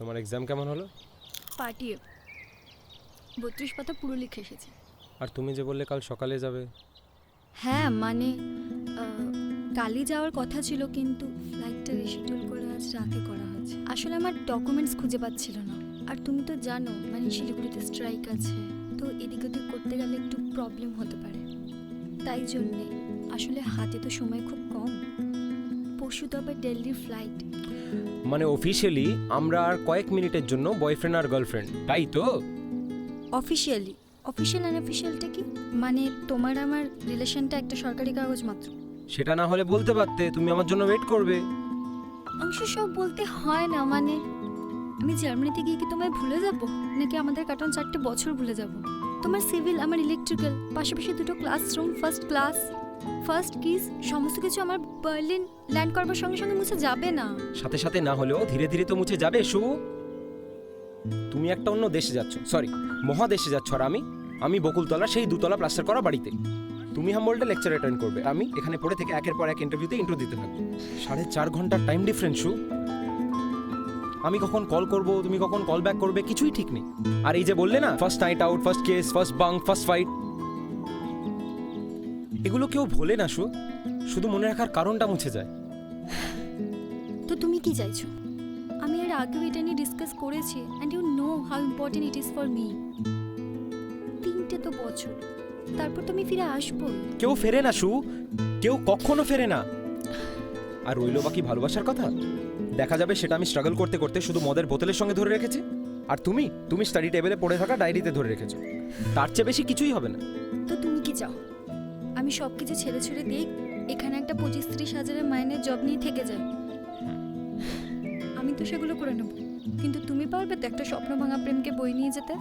তোমার এক্সাম কেমন হলো? পার্টিয়ে 32 পাতা পুরো লিখে এসেছি। আর তুমি যে বললে কাল সকালে যাবে। হ্যাঁ মানে কালই যাওয়ার কথা ছিল, কিন্তু ফ্লাইটটা রিশিডিউল করে আজ রাতে করা হয়েছে। আসলে আমার ডকুমেন্টস খুঁজে পাচ্ছিল না, আর তুমি তো জানো মানে শিলিগুড়িতে স্ট্রাইক আছে, তো এদিক ওদিক করতে গেলে একটু প্রবলেম হতে পারে। তাই জন্যে আসলে হাতে তো সময় খুব কম। পরশু তো আবার দিল্লির ফ্লাইট। মানে অফিশিয়ালি আমরা আর কয়েক মিনিটের জন্য বয়ফ্রেন্ড আর গার্লফ্রেন্ড, তাই তো? অফিশিয়ালি অফিশিয়াল আনঅফিশিয়ালটা কি? মানে তোমার আমার রিলেশনটা একটা সরকারি কাগজ মাত্র। সেটা না হলে বলতে পারতে তুমি আমার জন্য ওয়েট করবে। অংশ সব বলতে হয় না, মানে আমি জার্মানিতে গিয়ে কি তোমায় ভুলে যাব, নাকি আমাদের কাটানো 4টে বছর ভুলে যাব? তোমার সিভিল, আমার ইলেকট্রিক্যাল, পাশাপাশি 2টো ক্লাসরুম, ফার্স্ট ক্লাস, ফার্স্ট কিস, সমস্ত কিছু আমার বার্লিন ল্যান্ড করবার সঙ্গে সঙ্গে মুছে যাবে না। সাথে সাথে না হলেও ধীরে ধীরে তো মুছে যাবে শু। তুমি একটা অন্য দেশে যাচ্ছ, সরি মহাদেশে যাচ্ছ, আর আমি বকুলতলা সেই 2তলা প্লাস্টার করা বাড়িতে। তুমি হামবোল্টে লেকচার অ্যাটেন্ড করবে, আমি এখানে পড়ে থেকে একের পর এক ইন্টারভিউতে ইন্টারভিউ দিতে থাকবো। 4.5 ঘন্টার টাইম ডিফারেন্স শু। আমি কখন কল করব, তুমি কখন কল ব্যাক করবে, কিছুই ঠিক নেই। আর এই যে বললে না, first night out, first case, first bunk, first fight, এগুলো কেউ ভোলে না শু, শুধু মনে রাখার কারণটা মুছে যায়। তো তুমি কি চাইছো? আমি এর আগেও এটা নিয়ে ডিসকাস করেছি, and you know how important it is for me. 3টে তো বছর, তারপর তুমি ফিরে আসবো। কেউ ফেরে না শু, কেউ কখনো ফেরে না। আর রইলো বাকি ভালোবাসার কথা, দেখা যাবে সেটা আমি স্ট্রাগল করতে করতে শুধু মদের বোতলের সঙ্গে ধরে রেখেছি, আর তুমি স্টাডি টেবিলে পড়ে থাকা ডায়েরিতে ধরে রেখেছো। তার চেয়ে বেশি কিছুই হবে না। তো তুমি কি চাও আমি সব কিছু ছেড়ে ছেড়ে দিই, এখানে একটা 25-30 হাজারের মাইনের জব নিয়ে থেকে যাই? আমি তো সেগুলো করে নেব, কিন্তু তুমি পারবে তো একটা স্বপ্ন ভাঙা প্রেমকে বই নিয়ে যেতে?